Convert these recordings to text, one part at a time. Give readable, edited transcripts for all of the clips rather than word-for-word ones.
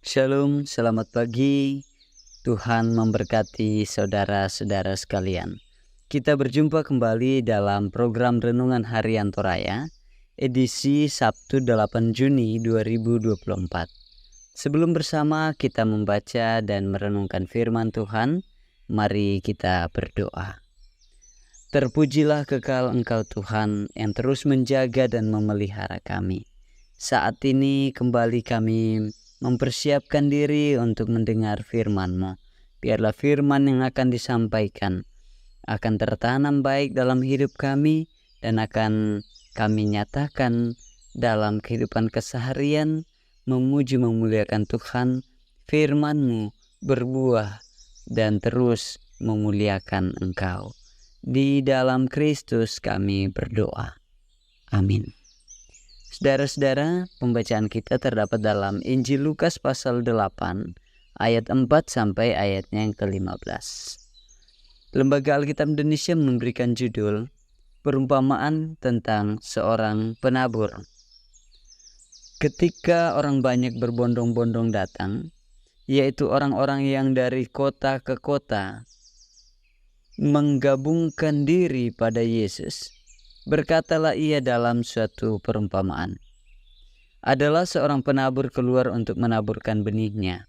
Shalom, selamat pagi. Tuhan memberkati saudara-saudara sekalian. Kita berjumpa kembali dalam program Renungan Harian Toraya, edisi Sabtu 8 Juni 2024. Sebelum bersama kita membaca dan merenungkan firman Tuhan, mari kita berdoa. Terpujilah kekal Engkau Tuhan yang terus menjaga dan memelihara kami. Saat ini kembali kami mempersiapkan diri untuk mendengar firman-Mu. Biarlah firman yang akan disampaikan akan tertanam baik dalam hidup kami dan akan kami nyatakan dalam kehidupan keseharian, memuji memuliakan Tuhan. Firman-Mu berbuah dan terus memuliakan Engkau. Di dalam Kristus kami berdoa. Amin. Saudara-saudara, pembacaan kita terdapat dalam Injil Lukas pasal 8 ayat 4 sampai ayatnya yang ke-15. Lembaga Alkitab Indonesia memberikan judul Perumpamaan tentang seorang penabur. Ketika orang banyak berbondong-bondong datang, yaitu orang-orang yang dari kota ke kota, menggabungkan diri pada Yesus, berkatalah ia dalam suatu perumpamaan. Adalah seorang penabur keluar untuk menaburkan benihnya.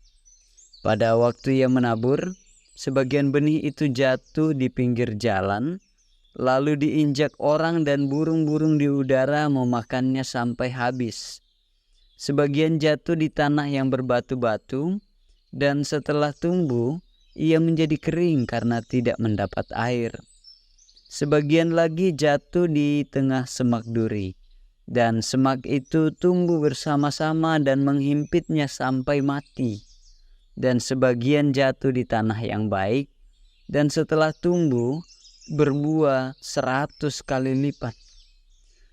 Pada waktu ia menabur, sebagian benih itu jatuh di pinggir jalan, lalu diinjak orang dan burung-burung di udara memakannya sampai habis. Sebagian jatuh di tanah yang berbatu-batu, dan setelah tumbuh, ia menjadi kering karena tidak mendapat air. Sebagian lagi jatuh di tengah semak duri, dan semak itu tumbuh bersama-sama dan menghimpitnya sampai mati. Dan sebagian jatuh di tanah yang baik, dan setelah tumbuh, berbuah 100 kali lipat.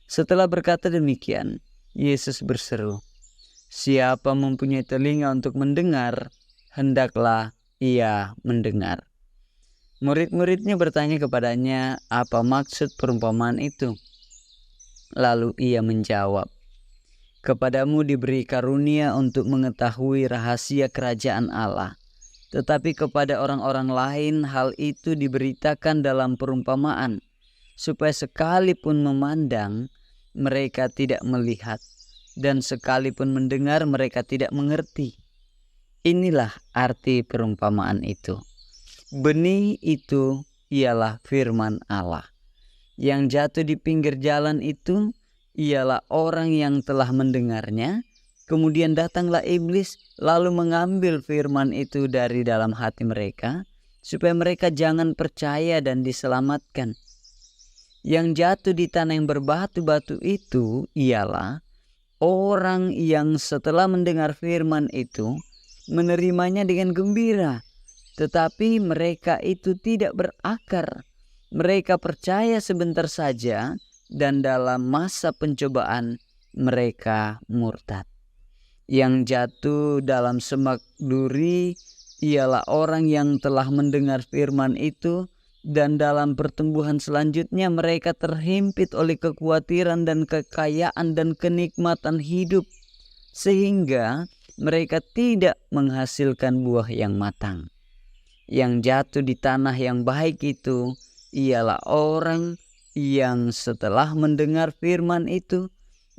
Setelah berkata demikian, Yesus berseru, "Siapa mempunyai telinga untuk mendengar, hendaklah ia mendengar." Murid-muridnya bertanya kepadanya, apa maksud perumpamaan itu? Lalu ia menjawab, "Kepadamu diberi karunia untuk mengetahui rahasia kerajaan Allah, tetapi kepada orang-orang lain hal itu diberitakan dalam perumpamaan, supaya sekalipun memandang, mereka tidak melihat, dan sekalipun mendengar, mereka tidak mengerti." Inilah arti perumpamaan itu. Benih itu ialah firman Allah. Yang jatuh di pinggir jalan itu ialah orang yang telah mendengarnya. Kemudian datanglah iblis lalu mengambil firman itu dari dalam hati mereka, supaya mereka jangan percaya dan diselamatkan. Yang jatuh di tanah yang berbatu-batu itu ialah orang yang setelah mendengar firman itu menerimanya dengan gembira. Tetapi mereka itu tidak berakar. Mereka percaya sebentar saja, dan dalam masa pencobaan mereka murtad. Yang jatuh dalam semak duri ialah orang yang telah mendengar firman itu, dan dalam pertumbuhan selanjutnya mereka terhimpit oleh kekhawatiran dan kekayaan dan kenikmatan hidup, sehingga mereka tidak menghasilkan buah yang matang. Yang jatuh di tanah yang baik itu ialah orang yang setelah mendengar firman itu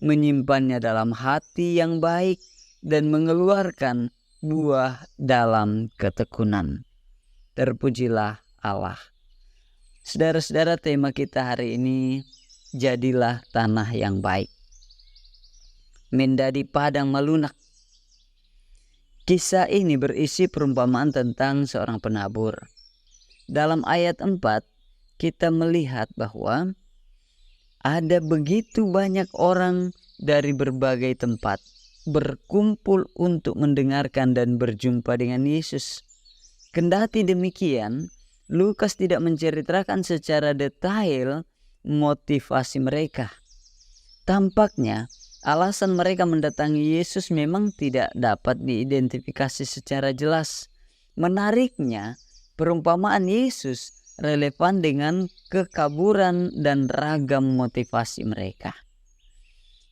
menyimpannya dalam hati yang baik dan mengeluarkan buah dalam ketekunan. Terpujilah Allah. Saudara-saudara, tema kita hari ini, jadilah tanah yang baik. Mendadi padang malunak. Kisah ini berisi perumpamaan tentang seorang penabur. Dalam ayat 4, kita melihat bahwa ada begitu banyak orang dari berbagai tempat berkumpul untuk mendengarkan dan berjumpa dengan Yesus. Kendati demikian, Lukas tidak menceritakan secara detail motivasi mereka. Tampaknya alasan mereka mendatangi Yesus memang tidak dapat diidentifikasi secara jelas. Menariknya, perumpamaan Yesus relevan dengan kekaburan dan ragam motivasi mereka.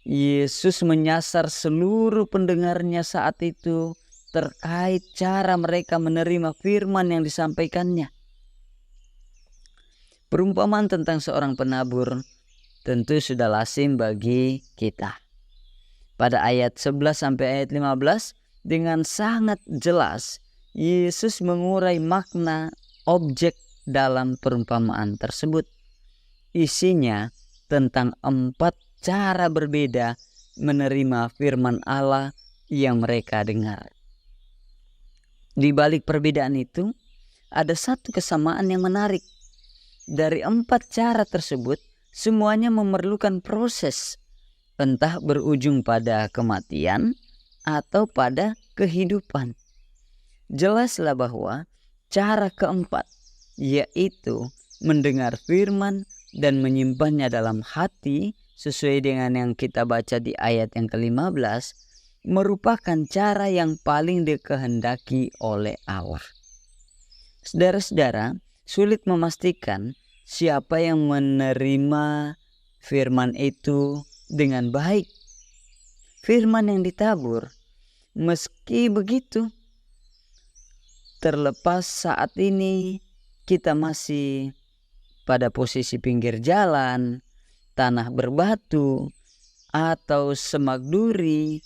Yesus menyasar seluruh pendengarnya saat itu terkait cara mereka menerima firman yang disampaikannya. Perumpamaan tentang seorang penabur tentu sudah lazim bagi kita. Pada ayat 11 sampai ayat 15 dengan sangat jelas Yesus mengurai makna objek dalam perumpamaan tersebut. Isinya tentang 4 cara berbeda menerima firman Allah yang mereka dengar. Di balik perbedaan itu ada satu kesamaan yang menarik. Dari 4 cara tersebut semuanya memerlukan proses, entah berujung pada kematian atau pada kehidupan. Jelaslah bahwa cara keempat, yaitu mendengar firman dan menyimpannya dalam hati sesuai dengan yang kita baca di ayat yang ke-15, merupakan cara yang paling dikehendaki oleh Allah. Saudara-saudara, sulit memastikan siapa yang menerima firman itu dengan baik. Firman yang ditabur, meski begitu, terlepas saat ini kita masih pada posisi pinggir jalan, tanah berbatu, atau semak duri,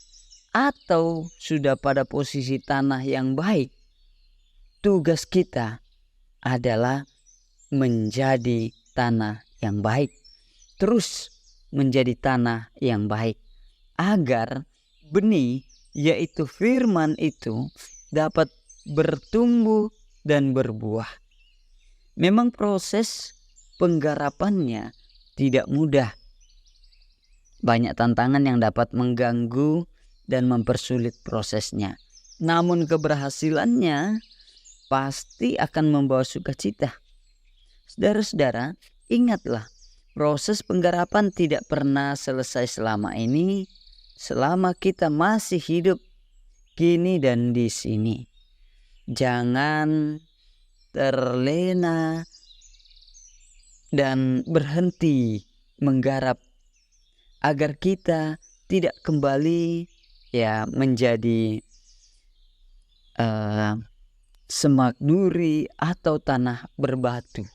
atau sudah pada posisi tanah yang baik, tugas kita adalah menjadi tanah yang baik, terus menjadi tanah yang baik, agar benih, yaitu firman itu, dapat bertumbuh dan berbuah. Memang proses penggarapannya tidak mudah. Banyak tantangan yang dapat mengganggu dan mempersulit prosesnya. Namun keberhasilannya pasti akan membawa sukacita. Saudara-saudara, ingatlah, proses penggarapan tidak pernah selesai selama ini, selama kita masih hidup kini dan di sini. Jangan terlena dan berhenti menggarap agar kita tidak kembali menjadi semak duri atau tanah berbatu.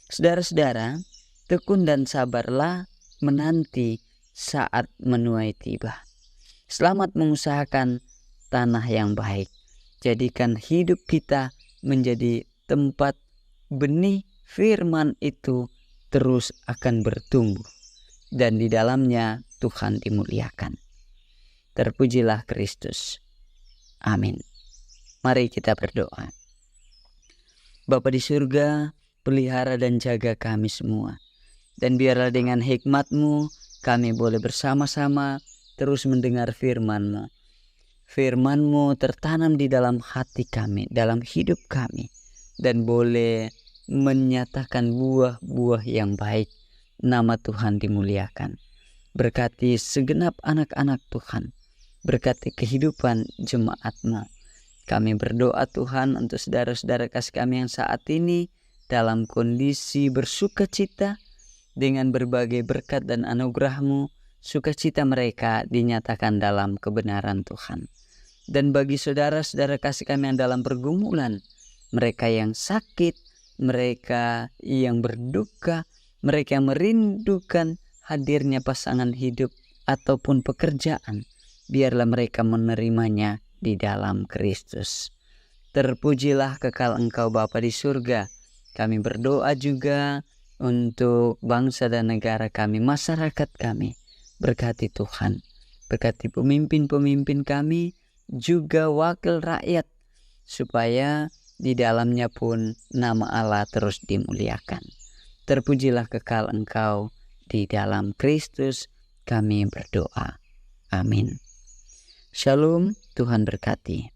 Saudara-saudara, tekun dan sabarlah menanti saat menuai tiba. Selamat mengusahakan tanah yang baik. Jadikan hidup kita menjadi tempat benih firman itu terus akan bertumbuh, dan di dalamnya Tuhan dimuliakan. Terpujilah Kristus. Amin. Mari kita berdoa. Bapa di surga, pelihara dan jaga kami semua. Dan biarlah dengan hikmat-Mu kami boleh bersama-sama terus mendengar firman-Mu. Firman-Mu tertanam di dalam hati kami, dalam hidup kami, dan boleh menyatakan buah-buah yang baik. Nama Tuhan dimuliakan. Berkati segenap anak-anak Tuhan, berkati kehidupan jemaat-Mu. Kami berdoa Tuhan untuk saudara-saudara kasih kami yang saat ini dalam kondisi bersukacita dengan berbagai berkat dan anugerah-Mu. Sukacita mereka dinyatakan dalam kebenaran Tuhan. Dan bagi saudara-saudara kasih kami yang dalam pergumulan, mereka yang sakit, mereka yang berduka, mereka yang merindukan hadirnya pasangan hidup ataupun pekerjaan, biarlah mereka menerimanya di dalam Kristus. Terpujilah kekal Engkau Bapa di surga. Kami berdoa juga untuk bangsa dan negara kami, masyarakat kami. Berkati Tuhan, berkati pemimpin-pemimpin kami, juga wakil rakyat, supaya di dalamnya pun nama Allah terus dimuliakan. Terpujilah kekal Engkau di dalam Kristus kami berdoa. Amin. Shalom, Tuhan berkati.